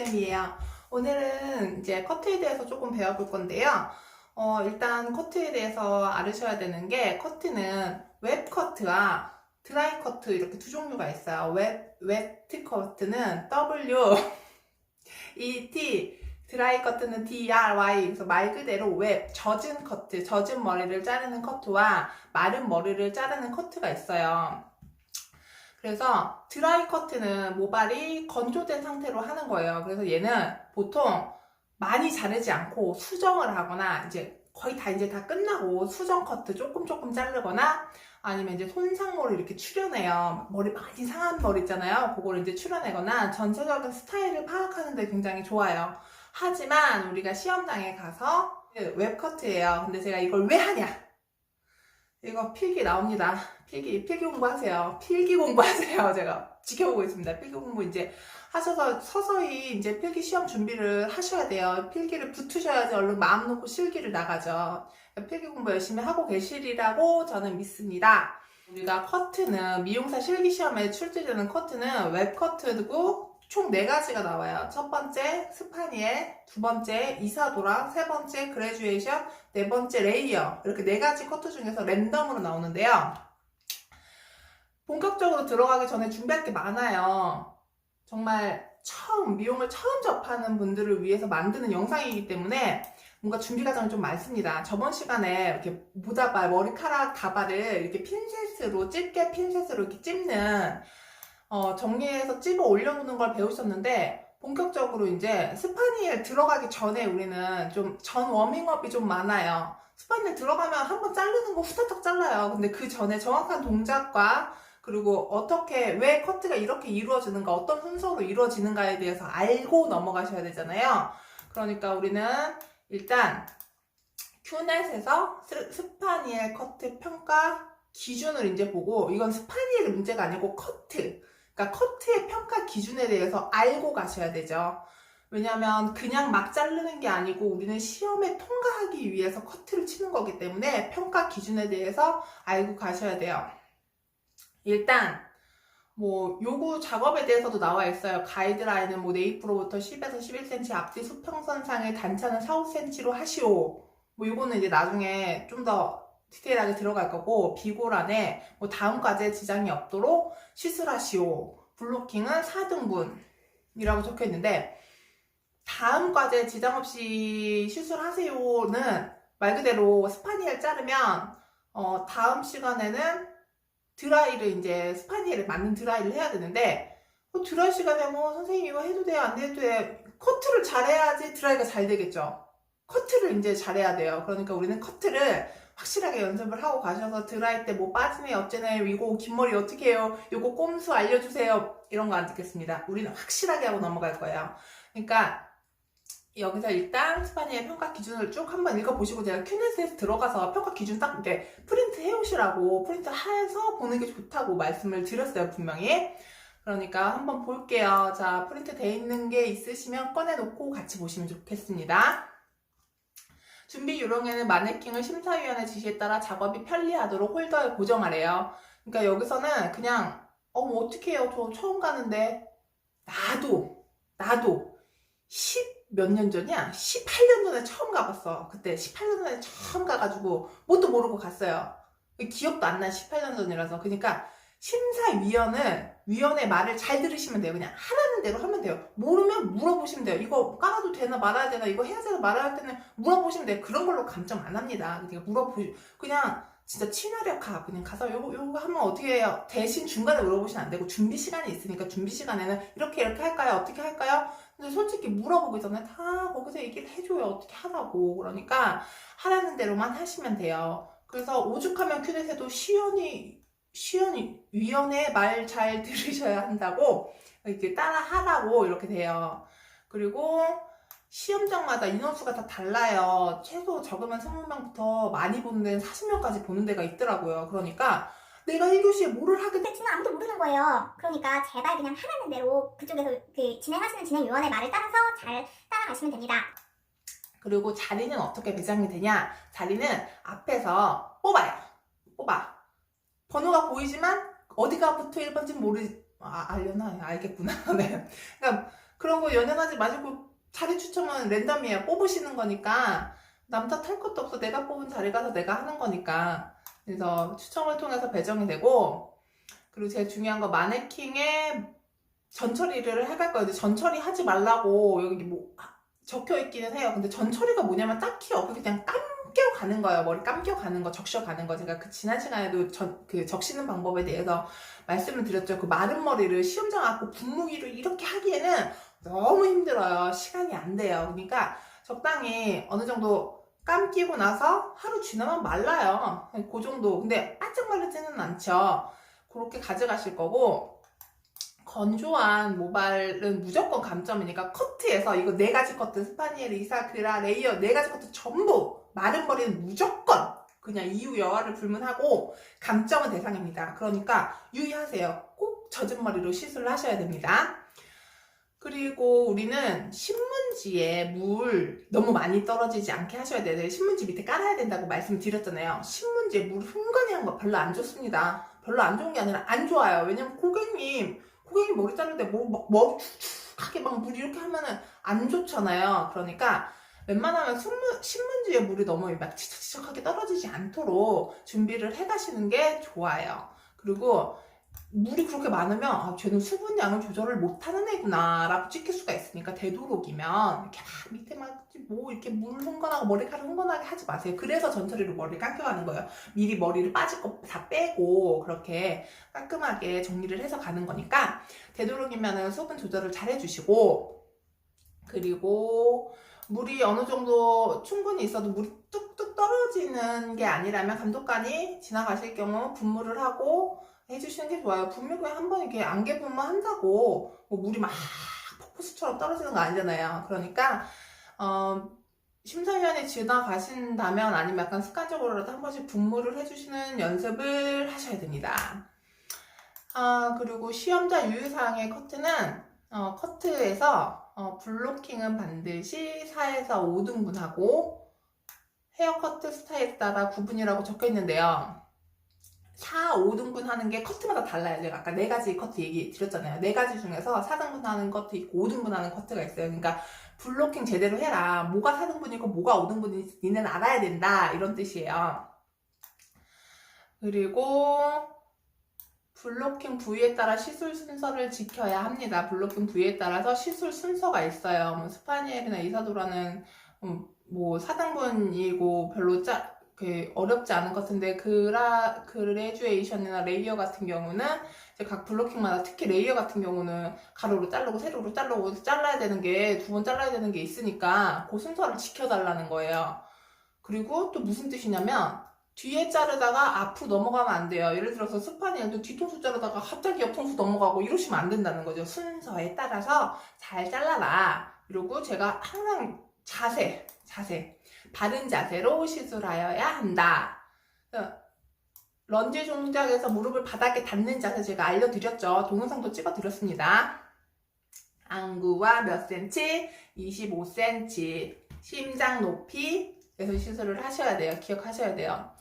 쌤이에요. 오늘은 이제 커트에 대해서 조금 배워볼 건데요. 일단 커트에 대해서 알으셔야 되는 게 커트는 웹 커트와 드라이 커트 이렇게 두 종류가 있어요. 웹 커트는 W, E, T, 드라이 커트는 DRY. 그래서 말 그대로 웹, 젖은 커트, 젖은 머리를 자르는 커트와 마른 머리를 자르는 커트가 있어요. 그래서 드라이 커트는 모발이 건조된 상태로 하는 거예요. 그래서 얘는 보통 많이 자르지 않고 수정을 하거나 이제 거의 다 이제 다 끝나고 수정 커트 조금 자르거나 아니면 이제 손상모를 이렇게 추려내요. 머리 많이 상한 머리 있잖아요. 그걸 이제 추려내거나 전체적인 스타일을 파악하는 데 굉장히 좋아요. 하지만 우리가 시험장에 가서 웹 커트예요. 근데 제가 이걸 왜 하냐? 이거 필기 나옵니다. 필기 공부하세요. 필기 공부하세요. 제가 지켜보고 있습니다. 필기 공부 이제 하셔서 서서히 이제 필기 시험 준비를 하셔야 돼요. 필기를 붙으셔야지 얼른 마음 놓고 실기를 나가죠. 필기 공부 열심히 하고 계시리라고 저는 믿습니다. 우리가 커트는 미용사 실기 시험에 출제되는 커트는 웹 커트고 총 4가지가 나와요. 첫 번째 스파니엘, 두 번째 이사도랑, 세 번째 그레듀에이션, 네 번째 레이어. 이렇게 4가지 커트 중에서 랜덤으로 나오는데요. 본격적으로 들어가기 전에 준비할 게 많아요. 정말 미용을 처음 접하는 분들을 위해서 만드는 영상이기 때문에 뭔가 준비 과정이 좀 많습니다. 저번 시간에 이렇게 모자발, 머리카락 가발을 이렇게 핀셋으로, 집게 핀셋으로 이렇게 찝는 정리해서 찝어 올려놓는 걸 배우셨는데 본격적으로 이제 스파니엘 들어가기 전에 우리는 좀 전 워밍업이 좀 많아요. 스파니엘 들어가면 한번 자르는 거 후다닥 잘라요. 근데 그 전에 정확한 동작과 그리고 왜 커트가 이렇게 이루어지는가, 어떤 순서로 이루어지는가에 대해서 알고 넘어가셔야 되잖아요. 그러니까 우리는 일단 큐넷에서 스파니엘 커트 평가 기준을 이제 보고, 이건 스파니엘 문제가 아니고 그러니까 커트의 평가 기준에 대해서 알고 가셔야 되죠. 왜냐면 그냥 막 자르는 게 아니고 우리는 시험에 통과하기 위해서 커트를 치는 거기 때문에 평가 기준에 대해서 알고 가셔야 돼요. 일단 요구 작업에 대해서도 나와 있어요. 가이드라인은 네이프로부터 10에서 11cm, 앞뒤 수평선상의 단차는 4, 5cm로 하시오. 요거는 이제 나중에 좀 더 디테일하게 들어갈 거고, 비고란에 다음 과제에 지장이 없도록 시술하시오. 블로킹은 4등분이라고 적혀 있는데, 다음 과제에 지장 없이 시술하세요는 말 그대로 스파니엘 자르면 다음 시간에는 드라이를 이제 스파니엘에 맞는 드라이를 해야 되는데, 드라이 시간에 선생님 이거 해도 돼요 안 해도 돼요? 커트를 잘해야지 드라이가 잘 되겠죠. 커트를 이제 잘해야 돼요. 그러니까 우리는 커트를 확실하게 연습을 하고 가셔서 드라이 때 빠지네 어쩌네, 이거 긴 머리 어떻게 해요, 이거 꼼수 알려주세요, 이런 거 안 듣겠습니다. 우리는 확실하게 하고 넘어갈 거예요. 그러니까 여기서 일단 스파니엘 평가 기준을 쭉 한번 읽어보시고, 제가 큐넷에서 들어가서 평가 기준 딱 이렇게 프린트 해오시라고, 프린트 해서 보는 게 좋다고 말씀을 드렸어요, 분명히. 그러니까 한번 볼게요. 자, 프린트 돼 있는 게 있으시면 꺼내놓고 같이 보시면 좋겠습니다. 준비 요령에는 마네킹을 심사위원의 지시에 따라 작업이 편리하도록 홀더에 고정하래요. 그러니까 여기서는 그냥 어떻게 해요, 저 처음 가는데. 나도 몇 년 전이야? 18년 전에 처음 가봤어. 그때 18년 전에 처음 가가지고 뭣도 모르고 갔어요. 기억도 안 나, 18년 전이라서. 그러니까 위원의 말을 잘 들으시면 돼요. 그냥 하라는 대로 하면 돼요. 모르면 물어보시면 돼요. 이거 깔아도 되나 말아야 되나, 이거 해야 되나 말아야 되나 물어보시면 돼요. 그런 걸로 감점 안 합니다. 그냥 진짜 친화력하 그냥 가서 요거 하면 어떻게 해요? 대신 중간에 물어보시면 안 되고, 준비 시간이 있으니까 준비 시간에는 이렇게 할까요? 어떻게 할까요? 근데 솔직히 물어보기 전에 다 거기서 얘기를 해줘요. 어떻게 하라고. 그러니까 하라는 대로만 하시면 돼요. 그래서 오죽하면 큐넷에도 시연이 위원의 말 잘 들으셔야 한다고 이렇게 따라 하라고 이렇게 돼요. 그리고 시험장마다 인원수가 다 달라요. 최소 적으면 20명부터 많이 보는 데는 40명까지 보는 데가 있더라고요. 그러니까 내가 1교시에 뭐를 하겠다. 근데 지금 아무도 모르는 거예요. 그러니까 제발 그냥 하라는 대로 그쪽에서 진행하시는 진행위원의 말을 따라서 잘 따라가시면 됩니다. 그리고 자리는 어떻게 배정이 되냐? 자리는 앞에서 뽑아. 번호가 보이지만 어디가 붙어 1번지는 알려나? 알겠구나. 네. 그러니까 그런 거 연연하지 마시고 자리 추첨은 랜덤이에요. 뽑으시는 거니까 남 탓할 것도 없어. 내가 뽑은 자리 가서 내가 하는 거니까. 그래서 추첨을 통해서 배정이 되고, 그리고 제일 중요한 거 마네킹에 전처리를 해갈 거예요. 근데 전처리 하지 말라고 여기 뭐 적혀 있기는 해요. 근데 전처리가 뭐냐면 딱히 없고 그냥 감겨 가는 거예요. 머리 감겨 가는 거, 적셔 가는 거. 제가 그 지난 시간에도 그 적시는 방법에 대해서 말씀을 드렸죠. 그 마른 머리를 시험장 앞고 분무기를 이렇게 하기에는 너무 힘들어요. 시간이 안 돼요. 그러니까 적당히 어느 정도 감기고 나서 하루 지나면 말라요. 그 정도. 근데 바짝 마르지는 않죠. 그렇게 가져가실 거고, 건조한 모발은 무조건 감점이니까 커트에서 이거 4가지 커트, 스파니엘, 이사크라, 레이어 4가지 커트 전부 마른 머리는 무조건 그냥 이유 여하를 불문하고 감점은 대상입니다. 그러니까 유의하세요. 꼭 젖은 머리로 시술을 하셔야 됩니다. 그리고 우리는 신문지에 물 너무 많이 떨어지지 않게 하셔야 돼요. 신문지 밑에 깔아야 된다고 말씀드렸잖아요. 신문지에 물 흥건히 한 거 별로 안 좋습니다. 별로 안 좋은 게 아니라 안 좋아요. 왜냐면 고객님 머리 자를 때 뭐 축축하게 막 물 이렇게 하면은 안 좋잖아요. 그러니까 웬만하면 신문지에 물이 너무 막 지적지적하게 떨어지지 않도록 준비를 해 가시는 게 좋아요. 그리고 물이 그렇게 많으면 아, 쟤는 수분량을 조절을 못하는 애구나 라고 찍힐 수가 있으니까 되도록이면 이렇게 막 밑에 막 뭐 이렇게 물 흥건하고 머리카락 흥건하게 하지 마세요. 그래서 전처리로 머리를 감겨가는 거예요. 미리 머리를 빠질 거 다 빼고 그렇게 깔끔하게 정리를 해서 가는 거니까 되도록이면 수분 조절을 잘 해주시고, 그리고 물이 어느 정도 충분히 있어도 물이 뚝뚝 떨어지는 게 아니라면 감독관이 지나가실 경우 분무를 하고 해주시는 게 좋아요. 분무 그냥 한번 이렇게 안개 분무 한다고 뭐 물이 막 폭포수처럼 떨어지는 거 아니잖아요. 그러니까 심사위원이 지나가신다면 아니면 약간 습관적으로라도 한 번씩 분무를 해주시는 연습을 하셔야 됩니다. 그리고 시험자 유의사항의 커트는 커트에서 블로킹은 반드시 4에서 5등분하고 헤어 커트 스타일에 따라 구분이라고 적혀 있는데요. 4, 5등분 하는 게 커트마다 달라요. 제가 아까 4가지 커트 얘기 드렸잖아요. 4가지 중에서 4등분 하는 커트 있고 5등분 하는 커트가 있어요. 그러니까 블로킹 제대로 해라. 뭐가 4등분이고 뭐가 5등분인지 니는 알아야 된다. 이런 뜻이에요. 그리고 블로킹 부위에 따라 시술 순서를 지켜야 합니다. 블로킹 부위에 따라서 시술 순서가 있어요. 뭐 스파니엘이나 이사도라는 뭐 4등분이고 별로 어렵지 않은 것 같은데 그레듀에이션이나 레이어 같은 경우는 이제 각 블로킹마다 특히 레이어 같은 경우는 가로로 자르고 세로로 자르고 잘라야 되는 게 2번 잘라야 되는 게 있으니까 그 순서를 지켜달라는 거예요. 그리고 또 무슨 뜻이냐면 뒤에 자르다가 앞으로 넘어가면 안 돼요. 예를 들어서 스파니엘도 뒤통수 자르다가 갑자기 옆통수 넘어가고 이러시면 안 된다는 거죠. 순서에 따라서 잘 잘라라. 그리고 제가 항상 자세 바른 자세로 시술하여야 한다. 런지 동작에서 무릎을 바닥에 닿는 자세 제가 알려드렸죠. 동영상도 찍어드렸습니다. 안구와 몇 cm? 25cm. 심장 높이에서 시술을 하셔야 돼요. 기억하셔야 돼요.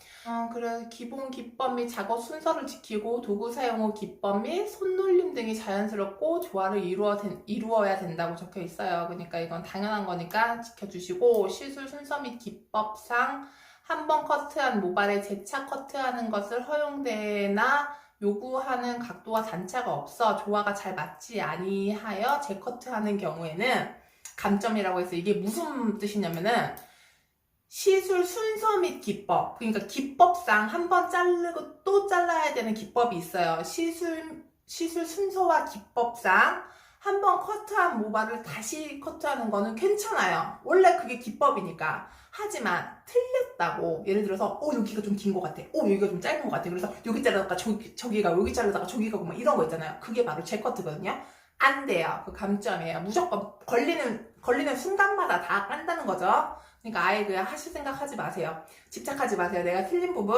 그래서 기본 기법 및 작업 순서를 지키고 도구 사용 후 기법 및 손놀림 등이 자연스럽고 조화를 이루어야 된다고 적혀 있어요. 그러니까 이건 당연한 거니까 지켜주시고, 시술 순서 및 기법상 한 번 커트한 모발에 재차 커트하는 것을 허용되나 요구하는 각도와 단차가 없어 조화가 잘 맞지 아니하여 재커트하는 경우에는 감점이라고 해서, 이게 무슨 뜻이냐면은 시술 순서 및 기법, 그러니까 기법상 한 번 자르고 또 잘라야 되는 기법이 있어요. 시술 순서와 기법상 한 번 커트한 모발을 다시 커트하는 거는 괜찮아요. 원래 그게 기법이니까. 하지만 틀렸다고, 예를 들어서 여기가 좀 긴 것 같아, 여기가 좀 짧은 것 같아, 그래서 여기 자르다가 저기가, 여기 자르다가 저기가 막 이런 거 있잖아요. 그게 바로 재커트거든요. 안 돼요. 그 감점이에요. 무조건 걸리는 순간마다 다 깐다는 거죠. 그러니까 아예 그냥 하실 생각 하지 마세요. 집착하지 마세요. 내가 틀린 부분,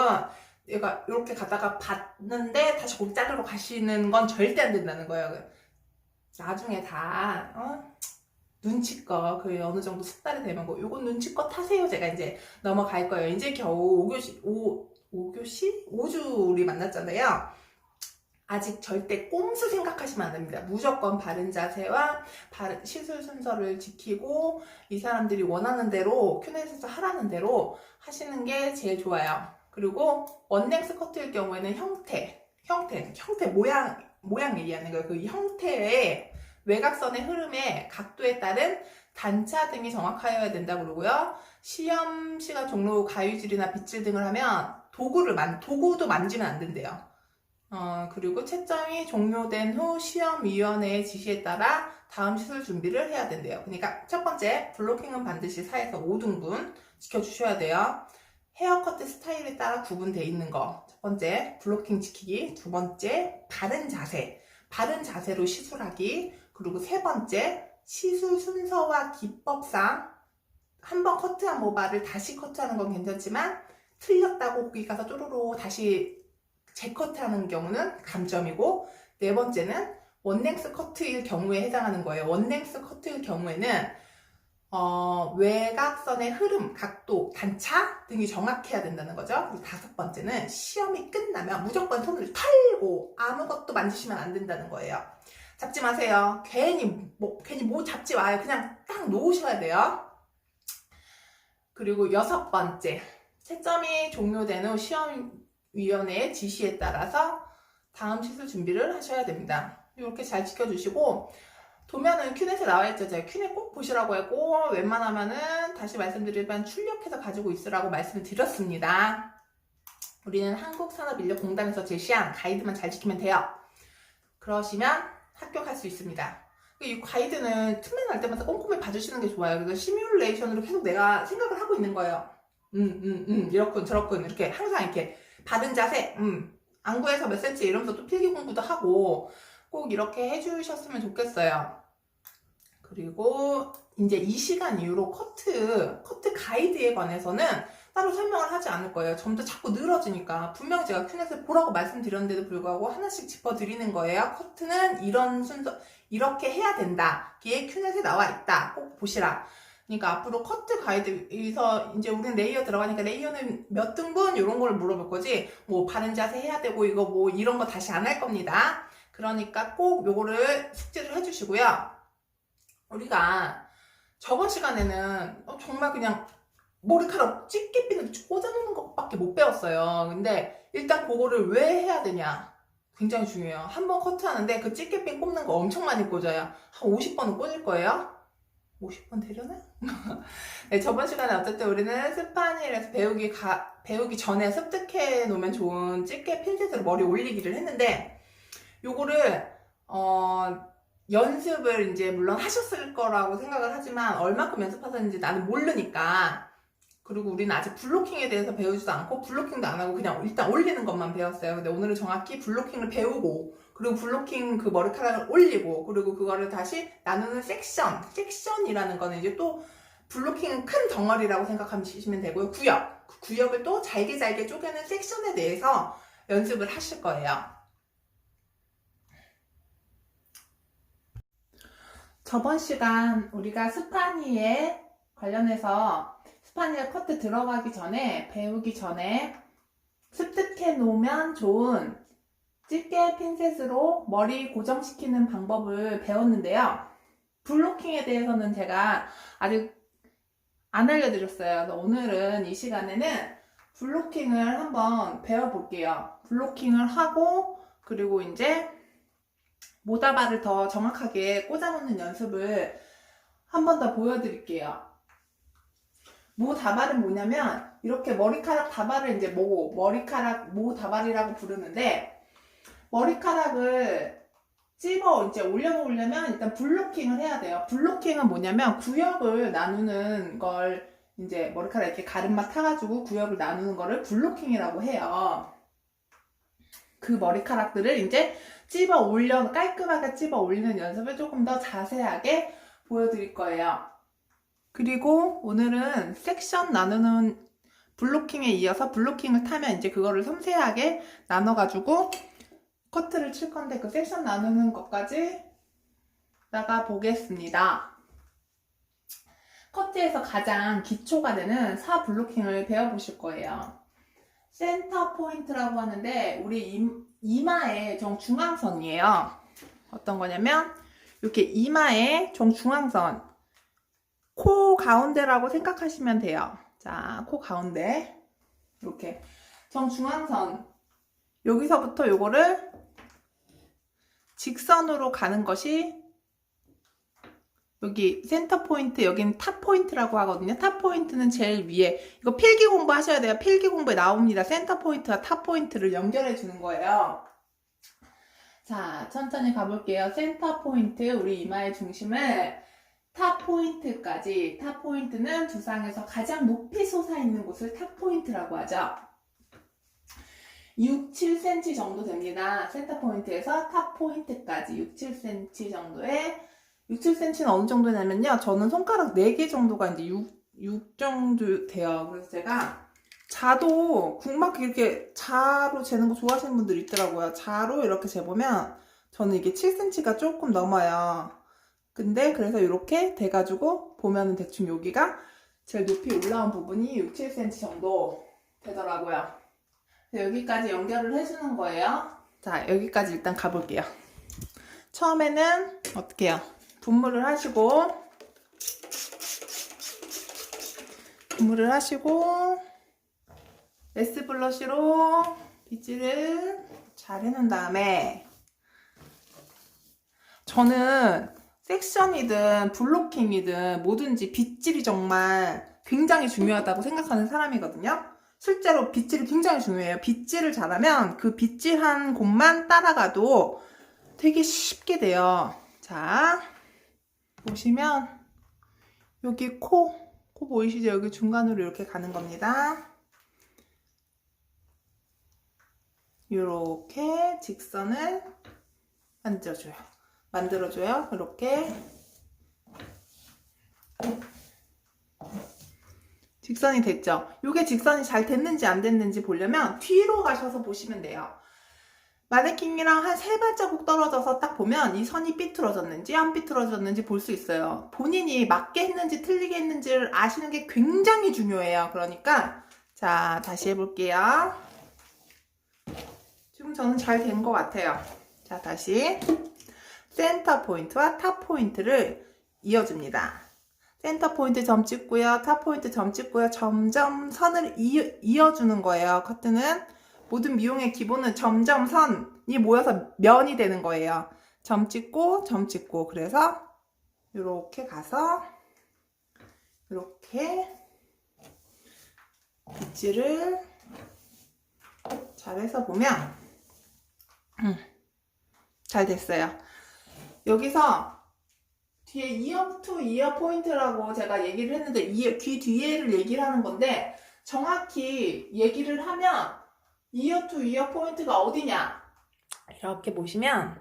얘가 이렇게 가다가 봤는데 다시 거기 자르러 가시는 건 절대 안 된다는 거예요. 나중에 다 눈치껏 그 어느 정도 숙달이 되면 요건 눈치껏 하세요. 제가 이제 넘어갈 거예요. 이제 겨우 5교시 5주 우리 만났잖아요. 아직 절대 꼼수 생각하시면 안 됩니다. 무조건 바른 자세와 시술 순서를 지키고 이 사람들이 원하는 대로 큐넷에서 하라는 대로 하시는 게 제일 좋아요. 그리고 원넥스 커트일 경우에는 형태 모양 얘기하는 거예요. 그 형태의 외곽선의 흐름의 각도에 따른 단차 등이 정확하여야 된다고 그러고요. 시험 시간 종료 가위질이나 빗질 등을 하면 도구도 만지면 안 된대요. 그리고 채점이 종료된 후 시험위원회의 지시에 따라 다음 시술 준비를 해야 된대요. 그러니까 첫 번째, 블로킹은 반드시 4에서 5등분 지켜주셔야 돼요. 헤어커트 스타일에 따라 구분되어 있는 거. 첫 번째, 블로킹 지키기. 두 번째, 바른 자세로 시술하기. 그리고 세 번째, 시술 순서와 기법상 한번 커트한 모발을 다시 커트하는 건 괜찮지만 틀렸다고 거기 가서 쪼로로 다시 재커트하는 경우는 감점이고, 네 번째는 원넥스 커트일 경우에 해당하는 거예요. 원넥스 커트일 경우에는 외곽선의 흐름, 각도, 단차 등이 정확해야 된다는 거죠. 그리고 다섯 번째는 시험이 끝나면 무조건 손을 털고 아무것도 만지시면 안 된다는 거예요. 잡지 마세요. 괜히 뭐 잡지 마요. 그냥 딱 놓으셔야 돼요. 그리고 여섯 번째, 채점이 종료된 후 시험위원회의 지시에 따라서 다음 시술 준비를 하셔야 됩니다. 이렇게 잘 지켜주시고, 도면은 큐넷에 나와있죠. 제가 큐넷 꼭 보시라고 했고, 웬만하면은 다시 말씀드리면 출력해서 가지고 있으라고 말씀을 드렸습니다. 우리는 한국산업인력공단에서 제시한 가이드만 잘 지키면 돼요. 그러시면 합격할 수 있습니다. 이 가이드는 틈만 날 때마다 꼼꼼히 봐주시는 게 좋아요. 그래서 시뮬레이션으로 계속 내가 생각을 하고 있는 거예요. 이렇군 저렇군 이렇게 항상 이렇게 바른 자세, 안구에서 몇 센치 이러면서 또 필기 공부도 하고 꼭 이렇게 해주셨으면 좋겠어요. 그리고 이제 이 시간 이후로 커트 가이드에 관해서는 따로 설명을 하지 않을 거예요. 점점 자꾸 늘어지니까. 분명 제가 큐넷을 보라고 말씀드렸는데도 불구하고 하나씩 짚어드리는 거예요. 커트는 이런 순서, 이렇게 해야 된다. 이게 큐넷에 나와 있다. 꼭 보시라. 그러니까 앞으로 커트 가이드에서 이제 우리는 레이어 들어가니까 레이어는 몇 등분? 이런 걸 물어볼 거지. 뭐 바른 자세 해야 되고 이거 뭐 이런 거 다시 안 할 겁니다. 그러니까 꼭 요거를 숙제를 해주시고요. 우리가 저번 시간에는 정말 그냥 머리카락 집게핀을 꽂아놓는 것밖에 못 배웠어요. 근데 일단 그거를 왜 해야 되냐? 굉장히 중요해요. 한 번 커트하는데 그 집게핀 꼽는 거 엄청 많이 꽂아요. 한 50번은 꽂을 거예요. 50번 되려나? 네, 저번 시간에 어쨌든 우리는 스파니엘에서 배우기 전에 습득해 놓으면 좋은 집게 핀셋으로 머리 올리기를 했는데, 요거를 연습을 이제 물론 하셨을 거라고 생각을 하지만 얼마큼 연습하셨는지 나는 모르니까. 그리고 우리는 아직 블로킹에 대해서 배우지도 않고 블로킹도 안 하고 그냥 일단 올리는 것만 배웠어요. 근데 오늘은 정확히 블로킹을 배우고, 그리고 블로킹 그 머리카락을 올리고, 그리고 그거를 다시 나누는 섹션이라는 거는 이제 또 블로킹은 큰 덩어리라고 생각하시면 되고요. 그 구역을 또 잘게 쪼개는 섹션에 대해서 연습을 하실 거예요. 저번 시간 우리가 스파니에 관련해서 스파니엘 커트 들어가기 전에, 배우기 전에 습득해 놓으면 좋은 집게 핀셋으로 머리 고정시키는 방법을 배웠는데요. 블로킹에 대해서는 제가 아직 안 알려드렸어요. 그래서 오늘은 이 시간에는 블로킹을 한번 배워볼게요. 블로킹을 하고, 그리고 이제 모다발을 더 정확하게 꽂아놓는 연습을 한 번 더 보여드릴게요. 모다발은 뭐냐면, 이렇게 머리카락 다발을 이제 머리카락 모다발이라고 부르는데, 머리카락을 찝어 이제 올려놓으려면 일단 블로킹을 해야 돼요. 블로킹은 뭐냐면 구역을 나누는 걸, 이제 머리카락 이렇게 가르마 타가지고 구역을 나누는 거를 블로킹이라고 해요. 그 머리카락들을 이제 깔끔하게 찝어 올리는 연습을 조금 더 자세하게 보여드릴 거예요. 그리고 오늘은 섹션 나누는 블로킹에 이어서 블로킹을 타면 이제 그거를 섬세하게 나눠가지고 커트를 칠 건데, 그 섹션 나누는 것까지 나가 보겠습니다. 커트에서 가장 기초가 되는 사 블로킹을 배워보실 거예요. 센터 포인트라고 하는데 우리 이마의 정중앙선이에요. 어떤 거냐면 이렇게 이마의 정중앙선, 코 가운데라고 생각하시면 돼요. 자, 코 가운데 이렇게 정중앙선, 여기서부터 요거를 직선으로 가는 것이 여기 센터 포인트, 여기는 탑 포인트라고 하거든요. 탑 포인트는 제일 위에. 이거 필기 공부 하셔야 돼요. 필기 공부에 나옵니다. 센터 포인트와 탑 포인트를 연결해 주는 거예요. 자, 천천히 가볼게요. 센터 포인트, 우리 이마의 중심을 탑 포인트까지. 탑 포인트는 두상에서 가장 높이 솟아있는 곳을 탑 포인트라고 하죠. 6, 7cm 정도 됩니다. 센터 포인트에서 탑 포인트까지 6, 7cm 정도의 6, 7cm는 어느 정도 되냐면요. 저는 손가락 4개 정도가 이제 6 정도 돼요. 그래서 제가 자도 국막 이렇게 자로 재는 거 좋아하시는 분들 있더라고요. 자로 이렇게 재보면 저는 이게 7cm가 조금 넘어요. 근데 그래서 이렇게 돼가지고 보면은 대충 여기가 제일 높이 올라온 부분이 6, 7cm 정도 되더라고요. 여기까지 연결을 해주는 거예요. 자, 여기까지 일단 가볼게요. 처음에는 어떻게 해요? 분무를 하시고 레스 블러쉬로 빗질을 잘 해놓은 다음에, 저는 섹션이든 블로킹이든 뭐든지 빗질이 정말 굉장히 중요하다고 생각하는 사람이거든요. 실제로 빗질이 굉장히 중요해요. 빗질을 잘하면 그 빗질한 곳만 따라가도 되게 쉽게 돼요. 자, 보시면 여기 코 보이시죠? 여기 중간으로 이렇게 가는 겁니다. 이렇게 직선을 만들어줘요. 이렇게 직선이 됐죠? 이게 직선이 잘 됐는지 안 됐는지 보려면 뒤로 가셔서 보시면 돼요. 마네킹이랑 한 3발자국 떨어져서 딱 보면 이 선이 삐뚤어졌는지 안 삐뚤어졌는지 볼 수 있어요. 본인이 맞게 했는지 틀리게 했는지를 아시는 게 굉장히 중요해요. 그러니까 자, 다시 해볼게요. 지금 저는 잘 된 것 같아요. 자, 다시 센터 포인트와 탑 포인트를 이어줍니다. 센터 포인트 점 찍고요. 탑 포인트 점 찍고요. 점점 선을 이어주는 거예요. 커트는 모든 미용의 기본은 점점 선이 모여서 면이 되는 거예요. 점 찍고 점 찍고. 그래서 이렇게 가서 이렇게 빗질을 잘해서 보면 잘 됐어요. 여기서 뒤에 이어 투 이어 포인트라고 제가 얘기를 했는데 귀 뒤에를 얘기를 하는 건데, 정확히 얘기를 하면 이어 투 이어 포인트가 어디냐, 이렇게 보시면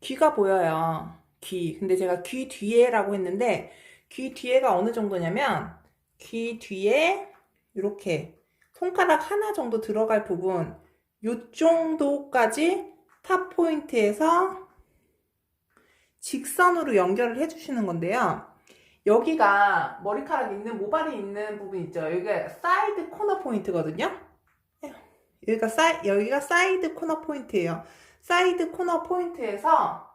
귀가 보여요. 귀. 근데 제가 귀 뒤에라고 했는데 귀 뒤에가 어느 정도냐면 귀 뒤에 이렇게 손가락 하나 정도 들어갈 부분, 요 정도까지 탑 포인트에서 직선으로 연결을 해주시는 건데요. 여기가 머리카락 있는, 모발이 있는 부분 있죠. 여기가 사이드 코너 포인트거든요. 여기가 사이드 코너 포인트예요. 사이드 코너 포인트에서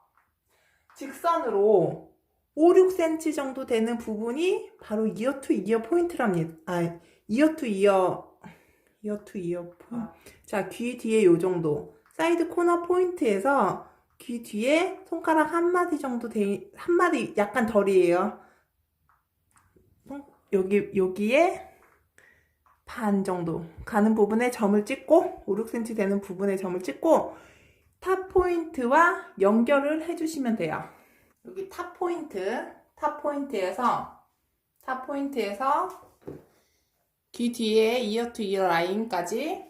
직선으로 5, 6cm 정도 되는 부분이 바로 이어 투 이어 포인트랍니다. 이어 투 이어 포인트. 자, 귀 뒤에 요 정도. 사이드 코너 포인트에서 귀 뒤에 손가락 한 마디 정도 한 마디 약간 덜이에요. 여기에 반 정도 가는 부분에 점을 찍고, 5, 6cm 되는 부분에 점을 찍고 탑 포인트와 연결을 해주시면 돼요. 여기 탑 포인트에서 귀 뒤에 이어 투 이어 라인까지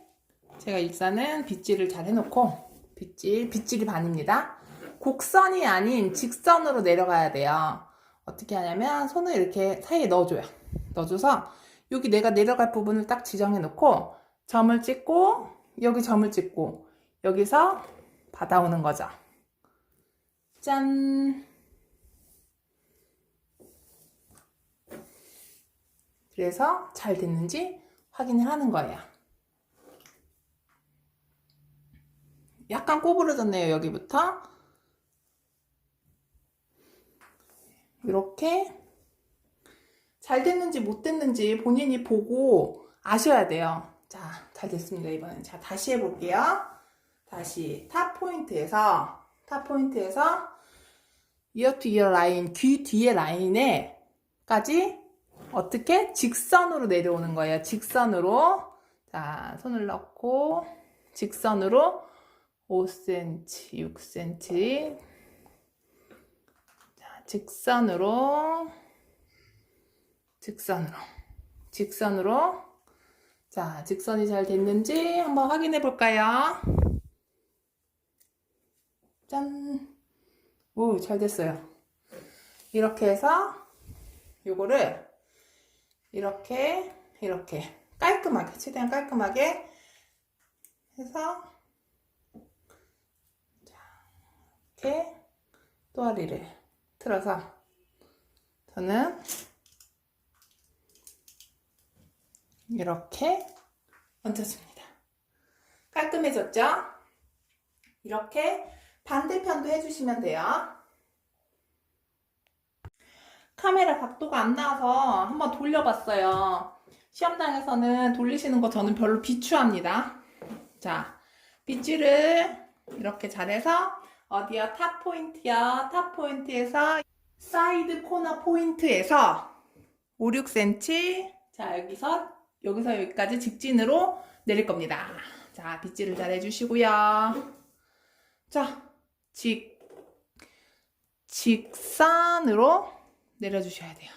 제가 일단은 빗질을 잘 해놓고, 빗질이 반입니다. 곡선이 아닌 직선으로 내려가야 돼요. 어떻게 하냐면 손을 이렇게 사이에 넣어줘서 여기 내가 내려갈 부분을 딱 지정해 놓고 점을 찍고, 여기 점을 찍고, 여기서 받아오는 거죠. 짠! 그래서 잘 됐는지 확인을 하는 거예요. 약간 꼬부러졌네요, 여기부터. 이렇게 잘 됐는지 못 됐는지 본인이 보고 아셔야 돼요. 자, 잘 됐습니다, 이번엔. 자, 다시 해볼게요. 다시 탑 포인트에서 이어 투 이어 라인, 귀 뒤에 라인에까지 어떻게? 직선으로 내려오는 거예요. 직선으로. 자, 손을 넣고 직선으로 5cm, 6cm. 자, 직선으로. 자, 직선이 잘 됐는지 한번 확인해 볼까요? 짠! 오, 잘 됐어요. 이렇게 해서 요거를 이렇게 깔끔하게, 최대한 깔끔하게 해서 이렇게 또아리를 틀어서 저는 이렇게 얹어줍니다. 깔끔해졌죠? 이렇게 반대편도 해주시면 돼요. 카메라 각도가 안 나와서 한번 돌려봤어요. 시험장에서는 돌리시는 거 저는 별로 비추합니다. 자, 빗질을 이렇게 잘해서 어디요? 탑 포인트요. 탑 포인트에서 사이드 코너 포인트에서 5, 6cm. 자, 여기서 여기까지 직진으로 내릴 겁니다. 자, 빗질을 잘 해주시고요. 자, 직선으로 내려주셔야 돼요.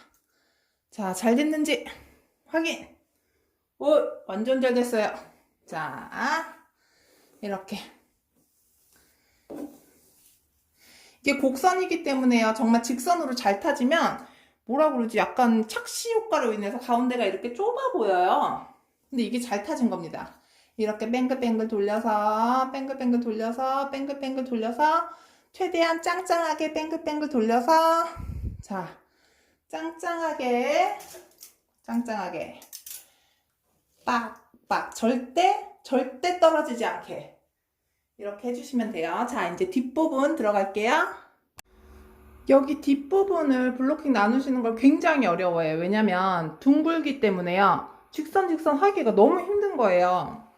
자, 잘 됐는지 확인. 오, 완전 잘 됐어요. 자, 이렇게. 이게 곡선이기 때문에요. 정말 직선으로 잘 타지면 뭐라 그러지? 약간 착시 효과로 인해서 가운데가 이렇게 좁아 보여요. 근데 이게 잘 타진 겁니다. 이렇게 뱅글뱅글 돌려서 최대한 짱짱하게 뱅글뱅글 돌려서 자, 짱짱하게 빡빡 절대 떨어지지 않게 이렇게 해주시면 돼요. 자, 이제 뒷부분 들어갈게요. 여기 뒷부분을 블로킹 나누시는 걸 굉장히 어려워해요. 왜냐면 둥글기 때문에요. 직선 하기가 너무 힘든 거예요.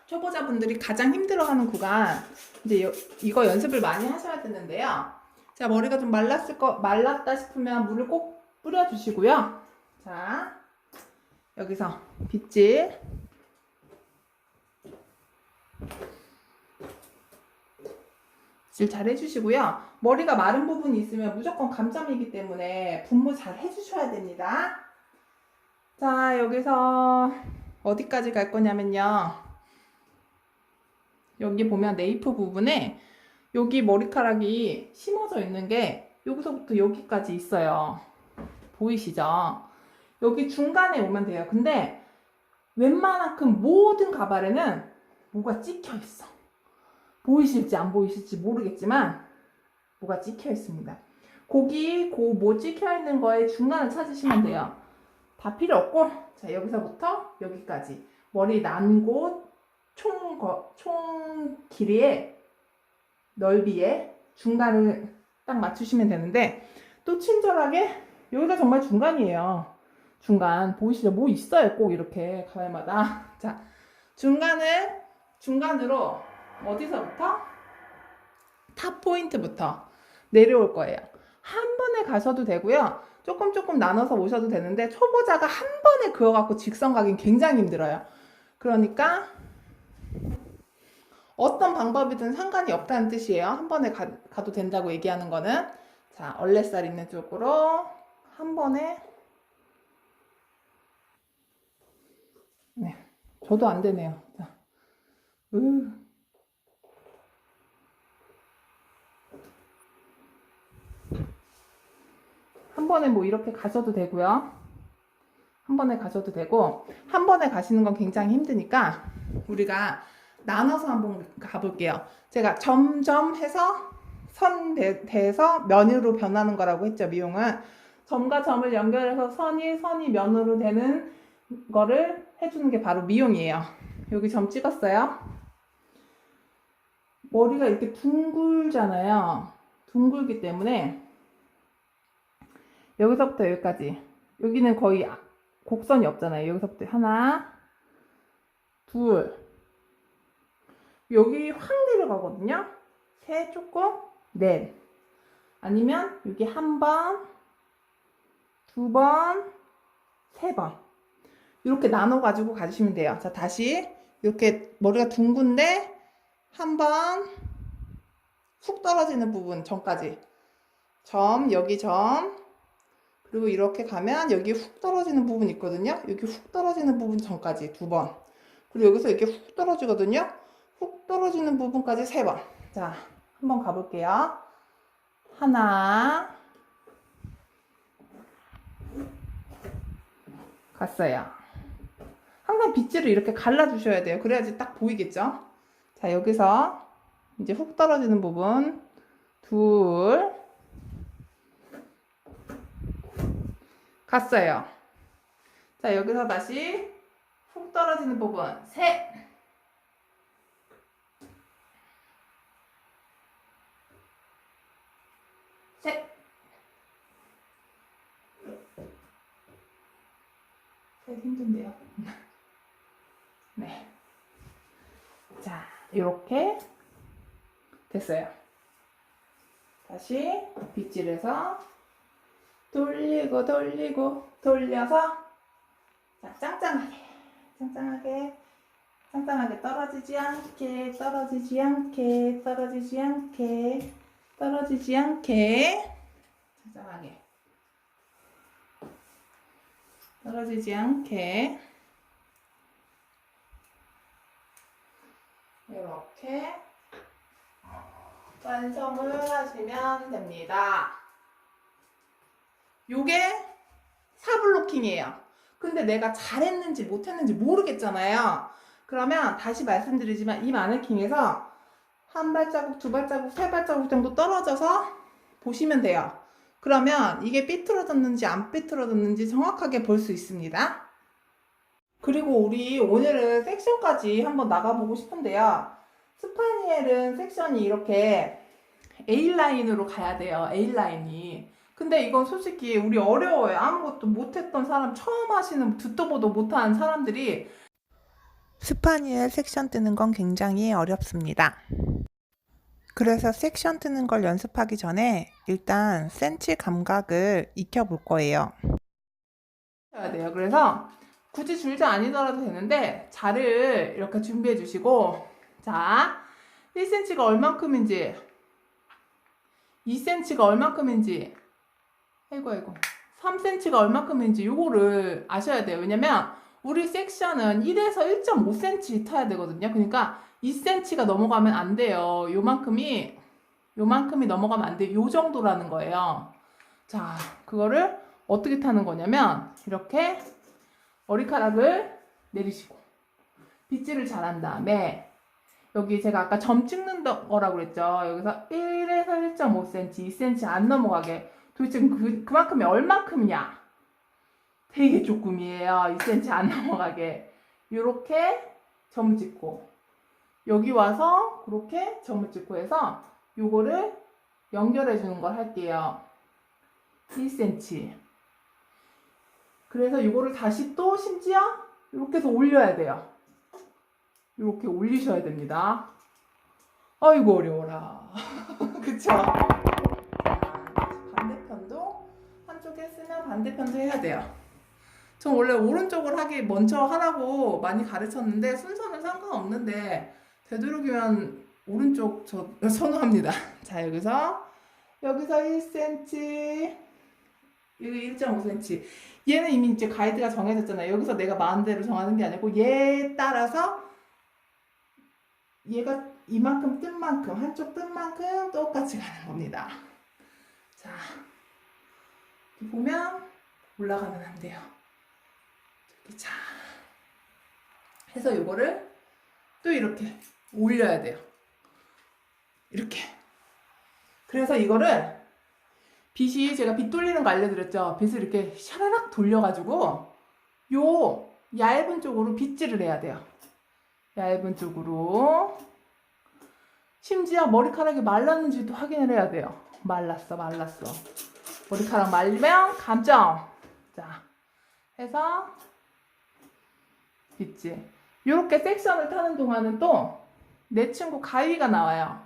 초보자분들이 가장 힘들어하는 구간, 이제 이거 연습을 많이 하셔야 되는데요. 자, 머리가 좀 말랐다 싶으면 물을 꼭 뿌려주시고요. 자, 여기서 빗질. 잘 해주시고요. 머리가 마른 부분이 있으면 무조건 감점이기 때문에 분무 잘 해주셔야 됩니다. 자, 여기서 어디까지 갈 거냐면요. 여기 보면 네이프 부분에 여기 머리카락이 심어져 있는 게 여기서부터 여기까지 있어요. 보이시죠? 여기 중간에 오면 돼요. 근데 웬만큼 모든 가발에는 뭐가 찍혀 있어. 보이실지 안 보이실지 모르겠지만 뭐가 찍혀 있습니다. 거기 뭐 찍혀 있는 거에 중간을 찾으시면 돼요. 다 필요 없고, 자, 여기서부터 여기까지 머리 난 곳 총 길이의 넓이에 중간을 딱 맞추시면 되는데, 또 친절하게 여기가 정말 중간이에요. 중간 보이시죠? 뭐 있어요, 꼭 이렇게 가발마다. 자, 중간으로 어디서부터? 탑 포인트부터 내려올 거예요. 한 번에 가셔도 되고요. 조금 나눠서 오셔도 되는데 초보자가 한 번에 그어갖고 직선 가긴 굉장히 힘들어요. 그러니까 어떤 방법이든 상관이 없다는 뜻이에요. 한 번에 가도 된다고 얘기하는 거는. 자, 얼레살 있는 쪽으로 한 번에. 네, 저도 안 되네요. 자, 한 번에 뭐 이렇게 가셔도 되고요. 한 번에 가셔도 되고, 한 번에 가시는 건 굉장히 힘드니까 우리가 나눠서 한번 가볼게요. 제가 점점 해서 선 대서 면으로 변하는 거라고 했죠, 미용은. 점과 점을 연결해서 선이 면으로 되는 거를 해주는 게 바로 미용이에요. 여기 점 찍었어요. 머리가 이렇게 둥글잖아요. 둥글기 때문에 여기서부터 여기까지, 여기는 거의 곡선이 없잖아요. 여기서부터 하나, 둘, 여기 확 내려가거든요. 셋 조금, 넷, 아니면 여기 한 번, 두 번, 세 번, 이렇게 나눠 가지고 가주시면 돼요. 자, 다시 이렇게 머리가 둥근데 한 번 훅 떨어지는 부분 전까지 점, 여기 점, 그리고 이렇게 가면 여기 훅 떨어지는 부분 있거든요. 여기 훅 떨어지는 부분 전까지 두 번, 그리고 여기서 이렇게 훅 떨어지거든요. 훅 떨어지는 부분까지 세 번. 자, 한번 가볼게요. 하나, 갔어요. 항상 빗질을 이렇게 갈라주셔야 돼요. 그래야지 딱 보이겠죠? 자, 여기서 이제 훅 떨어지는 부분 둘, 갔어요. 자, 여기서 다시 훅 떨어지는 부분 셋, 셋, 셋 힘든데요. 네. 자, 이렇게 됐어요. 다시 빗질해서 돌리고 돌리고 돌려서, 자, 짱짱하게 떨어지지 않게 떨어지지 않게 떨어지지 않게 떨어지지 않게 짱짱하게 떨어지지 않게 이렇게 완성을 하시면 됩니다. 요게 사블로킹이에요. 근데 내가 잘했는지 못했는지 모르겠잖아요. 그러면 다시 말씀드리지만 이 마네킹에서 한 발자국, 두 발자국, 세 발자국 정도 떨어져서 보시면 돼요. 그러면 이게 삐뚤어졌는지 안 삐뚤어졌는지 정확하게 볼 수 있습니다. 그리고 우리 오늘은 섹션까지 한번 나가보고 싶은데요. 스파니엘은 섹션이 이렇게 A라인으로 가야 돼요. A라인이. 근데 이건 솔직히 우리 어려워요. 아무것도 못했던 사람, 처음 하시는, 듣도 보도 못한 사람들이 스파니엘 섹션 뜨는 건 굉장히 어렵습니다. 그래서 섹션 뜨는 걸 연습하기 전에 일단 센치 감각을 익혀볼 거예요. 해야 돼요. 그래서 굳이 줄자 아니더라도 되는데 자를 이렇게 준비해 주시고, 자, 1cm가 얼만큼인지, 2cm가 얼만큼인지, 아이고 3cm가 얼만큼인지 요거를 아셔야 돼요. 왜냐면 우리 섹션은 1에서 1.5cm 타야 되거든요. 그러니까 2cm가 넘어가면 안 돼요. 요만큼이 넘어가면 안 돼요. 요 정도라는 거예요. 자, 그거를 어떻게 타는 거냐면 이렇게 머리카락을 내리시고 빗질을 잘 한 다음에 여기 제가 아까 점 찍는 거라고 그랬죠. 여기서 1에서 1.5cm, 2cm 안 넘어가게. 도대체 그만큼이 얼만큼이냐? 되게 조금이에요. 2cm 안 넘어가게. 이렇게 점을 찍고 여기 와서 그렇게 점을 찍고 해서 요거를 연결해 주는 걸 할게요. 1cm. 그래서 요거를 다시 또 심지어 이렇게 해서 올려야 돼요. 이렇게 올리셔야 됩니다. 아이고 어려워라. 그쵸? 반대편도 한쪽 했으면 반대편도 해야 돼요. 전 원래 오른쪽을 하기 먼저 하라고 많이 가르쳤는데 순서는 상관없는데 되도록이면 오른쪽 저 선호합니다. 자, 여기서 1cm, 여기 1.5cm. 얘는 이미 이제 가이드가 정해졌잖아요. 여기서 내가 마음대로 정하는 게 아니고 얘에 따라서 얘가 이만큼 뜬 만큼, 한쪽 뜬 만큼 똑같이 가는 겁니다. 자, 이렇게 보면 올라가면 안 돼요. 이렇게 자 해서 요거를 또 이렇게 올려야 돼요. 이렇게. 그래서 이거를 빗이, 제가 빗 돌리는 거 알려드렸죠. 빗을 이렇게 샤라락 돌려가지고 요 얇은 쪽으로 빗질을 해야 돼요. 얇은 쪽으로 심지어 머리카락이 말랐는지도 확인을 해야 돼요. 말랐어. 머리카락 말리면 감점. 자, 해서 빗질. 이렇게 섹션을 타는 동안은 또 내 친구 가위가 나와요.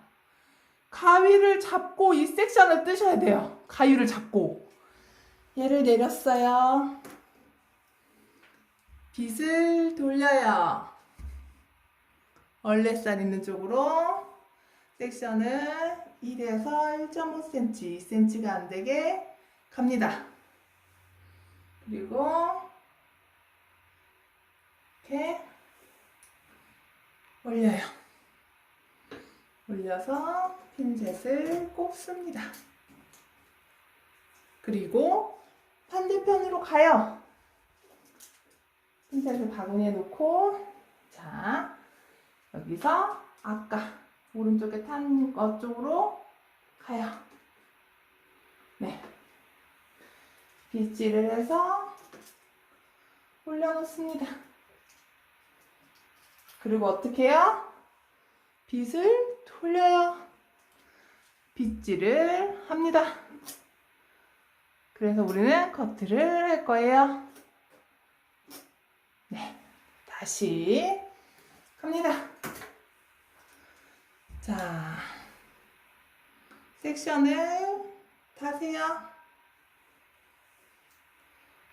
가위를 잡고 이 섹션을 뜨셔야 돼요. 가위를 잡고. 얘를 내렸어요. 빗을 돌려요. 얼레살 있는 쪽으로 섹션을 1에서 1.5cm, 2cm가 안 되게 갑니다. 그리고 이렇게 올려요. 올려서 핀셋을 꼽습니다. 그리고 반대편으로 가요. 핀셋을 바구니에 놓고, 자, 여기서 아까 오른쪽에 탄 것 쪽으로 가요. 네. 빗질을 해서 올려놓습니다. 그리고 어떻게 해요? 빗을 돌려요. 빗질을 합니다. 그래서 우리는 커트를 할 거예요. 네. 다시 갑니다. 자, 섹션을 타세요.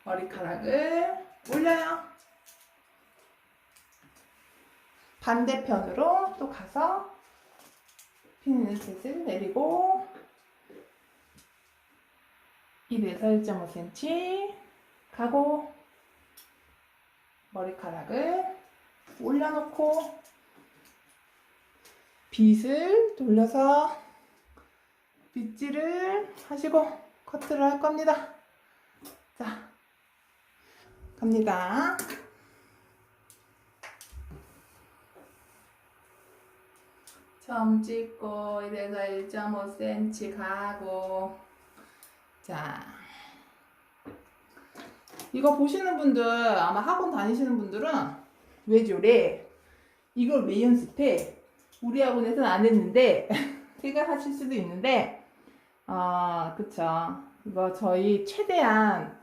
머리카락을 올려요. 반대편으로 또 가서 핀셋을 내리고 1에서 1.5cm 가고 머리카락을 올려놓고 빗을 돌려서 빗질을 하시고 커트를 할 겁니다. 자, 갑니다. 점 찍고 1에서 1.5cm 가고. 자, 이거 보시는 분들, 아마 학원 다니시는 분들은 왜 저래? 이걸 왜 연습해? 우리 학원에서는 안 했는데 생각하실 수도 있는데, 그쵸. 이거 저희 최대한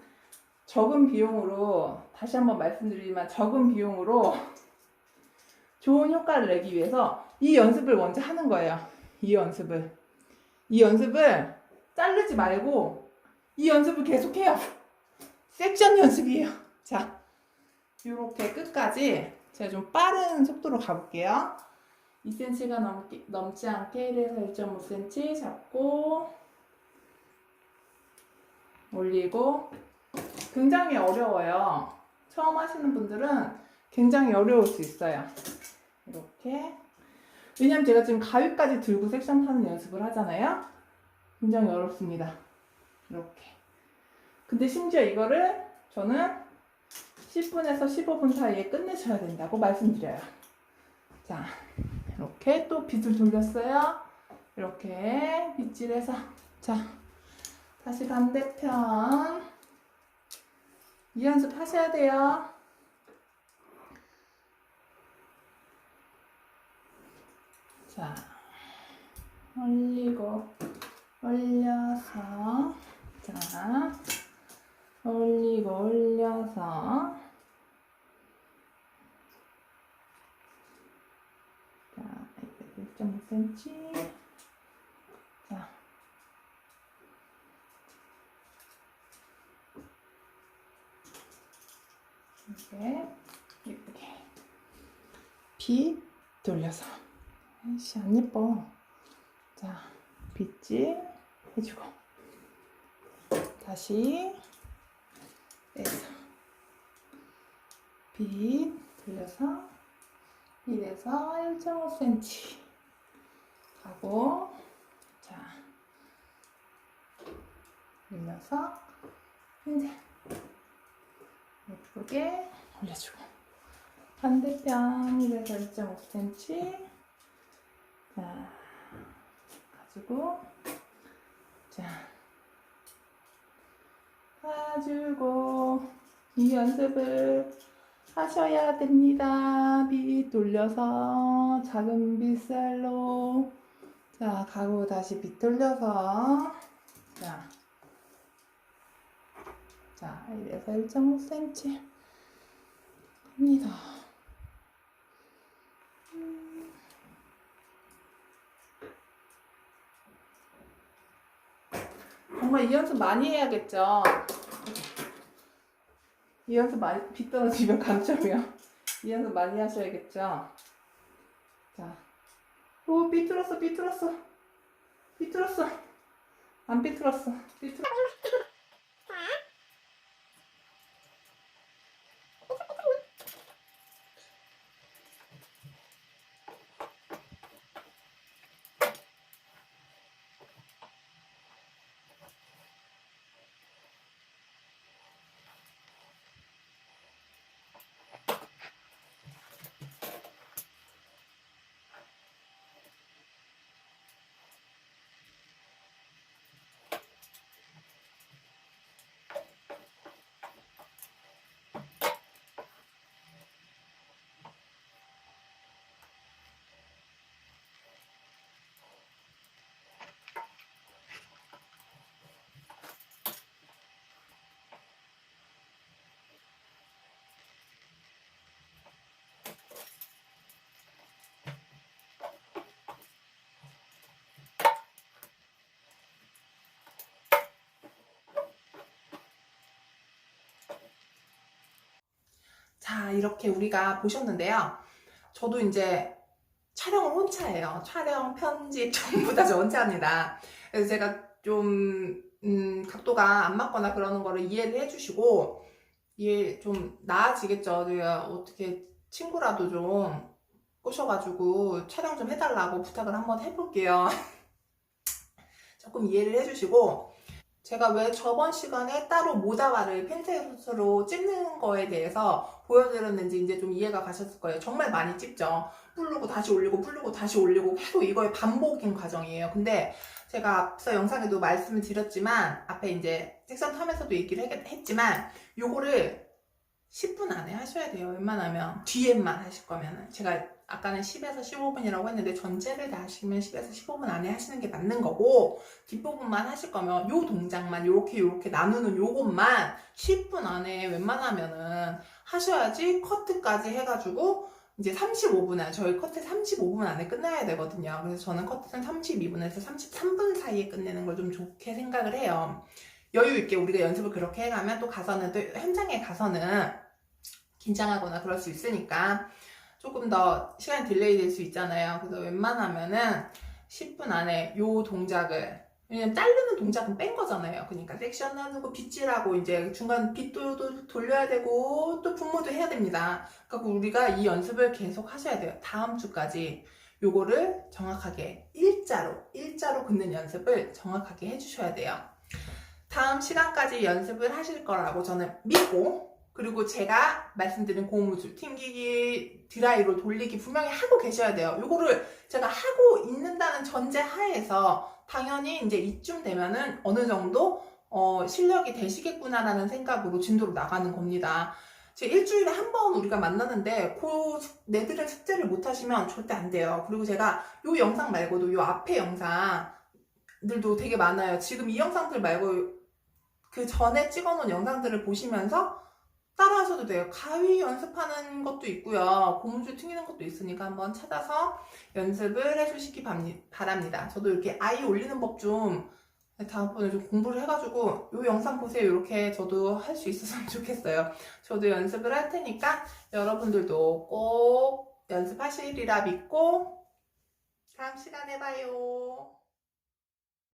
적은 비용으로, 다시 한번 말씀드리지만 적은 비용으로 좋은 효과를 내기 위해서 이 연습을 먼저 하는 거예요. 이 연습을 자르지 말고 이 연습을 계속해요. 섹션 연습이에요. 자, 이렇게 끝까지 제가 좀 빠른 속도로 가볼게요. 2cm가 넘지 않게 1에서 1.5cm 잡고 올리고. 굉장히 어려워요. 처음 하시는 분들은 굉장히 어려울 수 있어요. 이렇게. 왜냐면 제가 지금 가위까지 들고 섹션 타는 연습을 하잖아요. 굉장히 어렵습니다. 이렇게. 근데 심지어 이거를 저는 10분에서 15분 사이에 끝내셔야 된다고 말씀드려요. 자, 이렇게 또 빗을 돌렸어요. 이렇게 빗질해서. 자, 다시 반대편. 이 연습 하셔야 돼요. 자, 올리고 올려서, 자, 올리고 올려서, 자, 1.5cm. 자, 이렇게 예쁘게 빗 돌려서. 아이씨, 안 예뻐. 자, 빗질 해주고 다시 빼서 빗 돌려서 1에서 1.5cm 가고. 자, 올려서 이제 예쁘게 올려주고 반대편 1에서 1.5cm 자, 가지고, 자, 가지고 이 연습을 하셔야 됩니다. 빗 돌려서 작은 빗살로 자, 가루 다시 비틀려서 자, 이래서 1.5cm 합니다. 정말 이 연습 많이 해야겠죠? 이 연습 많이, 빗 떨어지면 감점이요. 이 연습 많이 하셔야겠죠? 자, 오, 삐뚤었어. 안 삐뚤었어. 자, 이렇게 우리가 보셨는데요. 저도 이제 촬영을 혼자 해요. 촬영, 편집 전부 다 저 혼자 합니다. 그래서 제가 좀 각도가 안 맞거나 그러는 거를 이해를 해주시고 이해 좀 나아지겠죠. 제가 어떻게 친구라도 좀 꼬셔가지고 촬영 좀 해달라고 부탁을 한번 해볼게요. 조금 이해를 해주시고 제가 왜 저번 시간에 따로 모다바를 핀셋으로 찍는 거에 대해서 보여드렸는지 이제 좀 이해가 가셨을 거예요. 정말 많이 찍죠. 부르고 다시 올리고 부르고 다시 올리고 계속 이거의 반복인 과정이에요. 근데 제가 앞서 영상에도 말씀을 드렸지만 앞에 이제 섹션 타면서도 얘기를 했지만 요거를 10분 안에 하셔야 돼요. 웬만하면 뒤에만 하실 거면은 제가 아까는 10에서 15분이라고 했는데 전체를 다 하시면 10에서 15분 안에 하시는 게 맞는 거고 뒷부분만 하실 거면 요 동작만 요렇게 나누는 요것만 10분 안에 웬만하면은 하셔야지 커트까지 해가지고 이제 35분에 저희 커트 35분 안에 끝나야 되거든요. 그래서 저는 커트는 32분에서 33분 사이에 끝내는 걸 좀 좋게 생각을 해요. 여유 있게 우리가 연습을 그렇게 해가면 또 가서는 또 현장에 가서는 긴장하거나 그럴 수 있으니까 조금 더 시간이 딜레이 될 수 있잖아요. 그래서 웬만하면은 10분 안에 요 동작을, 왜냐면 자르는 동작은 뺀 거잖아요. 그러니까 섹션 나누고 빗질하고 이제 중간 빗도 돌려야 되고 또 분무도 해야 됩니다. 그러니까 우리가 이 연습을 계속 하셔야 돼요. 다음 주까지 요거를 정확하게 일자로 긋는 연습을 정확하게 해주셔야 돼요. 다음 시간까지 연습을 하실 거라고 저는 믿고, 그리고 제가 말씀드린 고무줄, 튕기기, 드라이로 돌리기 분명히 하고 계셔야 돼요. 요거를 제가 하고 있는다는 전제 하에서 당연히 이제 이쯤 되면은 어느 정도 실력이 되시겠구나라는 생각으로 진도로 나가는 겁니다. 제 일주일에 한 번 우리가 만나는데 내들은 숙제를 못 하시면 절대 안 돼요. 그리고 제가 요 영상 말고도 요 앞에 영상들도 되게 많아요. 지금 이 영상들 말고 그 전에 찍어놓은 영상들을 보시면서 따라하셔도 돼요. 가위 연습하는 것도 있고요. 고무줄 튕기는 것도 있으니까 한번 찾아서 연습을 해주시기 바랍니다. 저도 이렇게 아이 올리는 법 좀 다음번에 좀 공부를 해가지고 요 영상 보세요. 이렇게 저도 할 수 있었으면 좋겠어요. 저도 연습을 할 테니까 여러분들도 꼭 연습하시리라 믿고 다음 시간에 봐요.